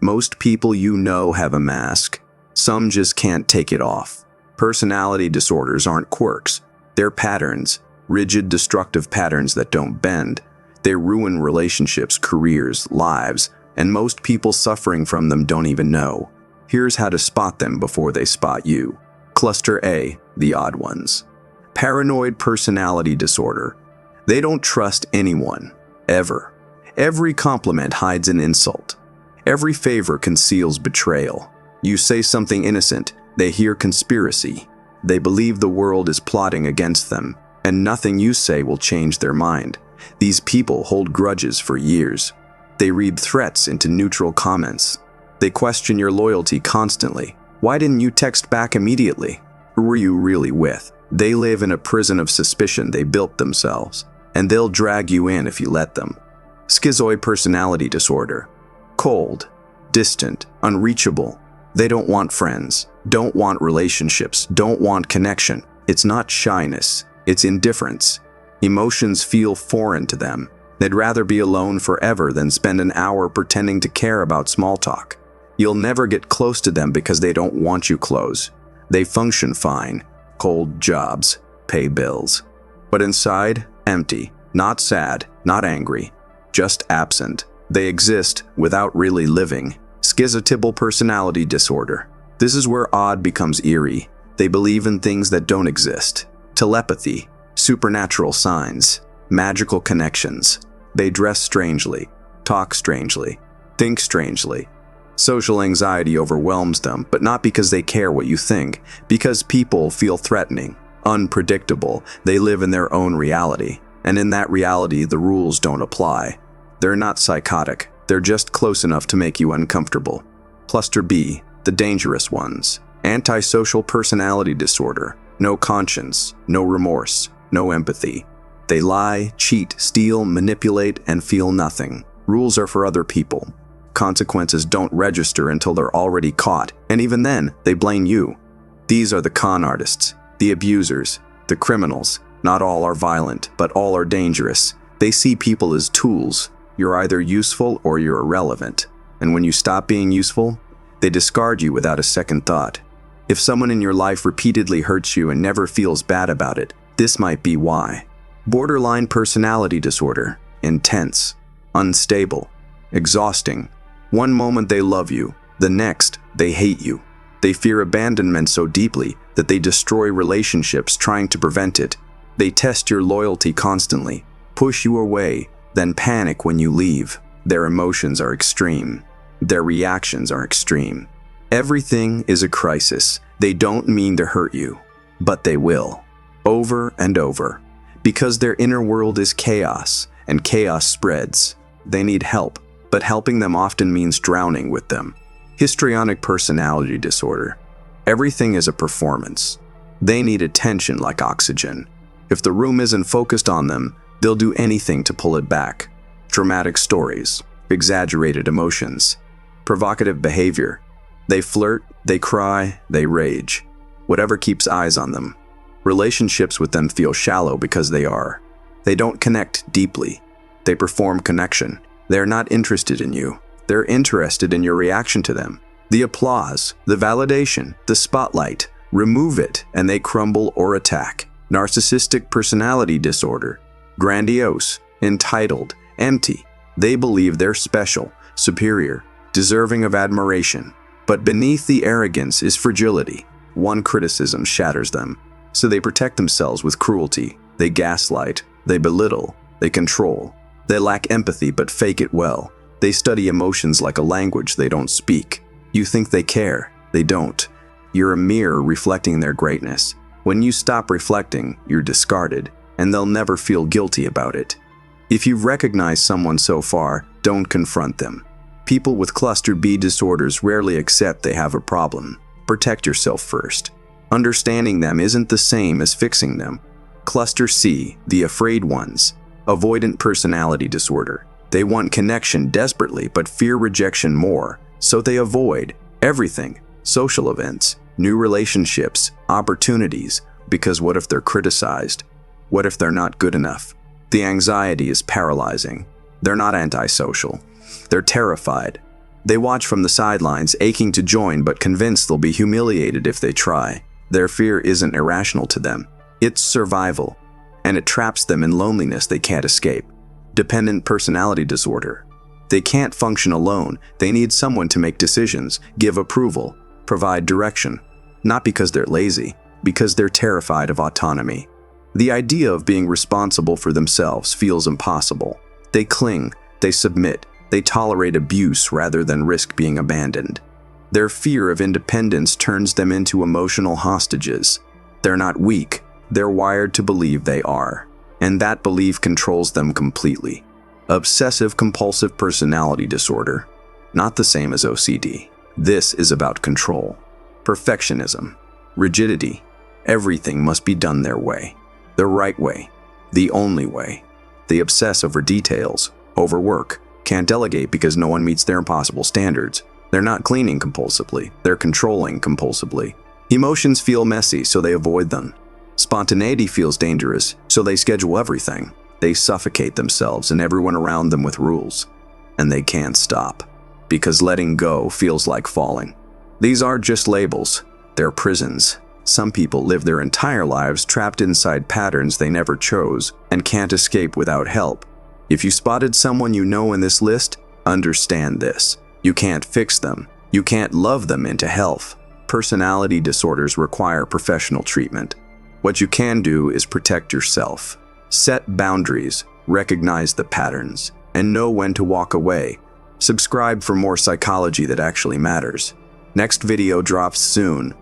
Most people you know have a mask. Some just can't take it off. Personality disorders aren't quirks. They're patterns, rigid, destructive patterns that don't bend. They ruin relationships, careers, lives, and most people suffering from them don't even know. Here's how to spot them before they spot you. Cluster A, the odd ones. Paranoid personality disorder. They don't trust anyone, ever. Every compliment hides an insult. Every favor conceals betrayal. You say something innocent, they hear conspiracy. They believe the world is plotting against them, and nothing you say will change their mind. These people hold grudges for years. They read threats into neutral comments. They question your loyalty constantly. Why didn't you text back immediately? Who were you really with? They live in a prison of suspicion they built themselves, and they'll drag you in if you let them. Schizoid personality disorder. Cold, distant, unreachable. They don't want friends, don't want relationships, don't want connection. It's not shyness, it's indifference. Emotions feel foreign to them. They'd rather be alone forever than spend an hour pretending to care about small talk. You'll never get close to them because they don't want you close. They function fine, cold jobs, pay bills. But inside, empty, not sad, not angry, just absent. They exist without really living. Schizotypal personality disorder. This is where odd becomes eerie. They believe in things that don't exist. Telepathy, supernatural signs, magical connections. They dress strangely, talk strangely, think strangely. Social anxiety overwhelms them, but not because they care what you think, because people feel threatening, unpredictable. They live in their own reality, and in that reality, the rules don't apply. They're not psychotic. They're just close enough to make you uncomfortable. Cluster B, the dangerous ones. Antisocial personality disorder. No conscience, no remorse, no empathy. They lie, cheat, steal, manipulate, and feel nothing. Rules are for other people. Consequences don't register until they're already caught, and even then, they blame you. These are the con artists, the abusers, the criminals. Not all are violent, but all are dangerous. They see people as tools. You're either useful or you're irrelevant. And when you stop being useful, they discard you without a second thought. If someone in your life repeatedly hurts you and never feels bad about it, this might be why. Borderline personality disorder. Intense, unstable, exhausting. One moment they love you, the next they hate you. They fear abandonment so deeply that they destroy relationships trying to prevent it. They test your loyalty constantly, push you away, then panic when you leave. Their emotions are extreme. Their reactions are extreme. Everything is a crisis. They don't mean to hurt you, but they will. Over and over. Because their inner world is chaos, and chaos spreads. They need help, but helping them often means drowning with them. Histrionic personality disorder. Everything is a performance. They need attention like oxygen. If the room isn't focused on them, they'll do anything to pull it back. Dramatic stories, exaggerated emotions, provocative behavior. They flirt, they cry, they rage. Whatever keeps eyes on them. Relationships with them feel shallow because they are. They don't connect deeply. They perform connection. They're not interested in you. They're interested in your reaction to them. The applause, the validation, the spotlight. Remove it and they crumble or attack. Narcissistic personality disorder. Grandiose, entitled, empty. They believe they're special, superior, deserving of admiration. But beneath the arrogance is fragility. One criticism shatters them. So they protect themselves with cruelty. They gaslight. They belittle. They control. They lack empathy but fake it well. They study emotions like a language they don't speak. You think they care. They don't. You're a mirror reflecting their greatness. When you stop reflecting, you're discarded, and they'll never feel guilty about it. If you've recognized someone so far, don't confront them. People with cluster B disorders rarely accept they have a problem. Protect yourself first. Understanding them isn't the same as fixing them. Cluster C, the afraid ones. Avoidant personality disorder. They want connection desperately but fear rejection more, so they avoid everything. Social events, new relationships, opportunities, because what if they're criticized? What if they're not good enough? The anxiety is paralyzing. They're not antisocial. They're terrified. They watch from the sidelines, aching to join but convinced they'll be humiliated if they try. Their fear isn't irrational to them. It's survival, and it traps them in loneliness they can't escape. Dependent personality disorder. They can't function alone. They need someone to make decisions, give approval, provide direction. Not because they're lazy, because they're terrified of autonomy. The idea of being responsible for themselves feels impossible. They cling, they submit, they tolerate abuse rather than risk being abandoned. Their fear of independence turns them into emotional hostages. They're not weak, they're wired to believe they are. And that belief controls them completely. Obsessive-Compulsive personality disorder. Not the same as OCD. This is about control. Perfectionism. Rigidity. Everything must be done their way. The right way. The only way. They obsess over details, overwork, can't delegate because no one meets their impossible standards. They're not cleaning compulsively, they're controlling compulsively. Emotions feel messy, so they avoid them. Spontaneity feels dangerous, so they schedule everything. They suffocate themselves and everyone around them with rules. And they can't stop, because letting go feels like falling. These aren't just labels, they're prisons. Some people live their entire lives trapped inside patterns they never chose and can't escape without help. If you spotted someone you know in this list, understand this. You can't fix them. You can't love them into health. Personality disorders require professional treatment. What you can do is protect yourself. Set boundaries, recognize the patterns, and know when to walk away. Subscribe for more psychology that actually matters. Next video drops soon.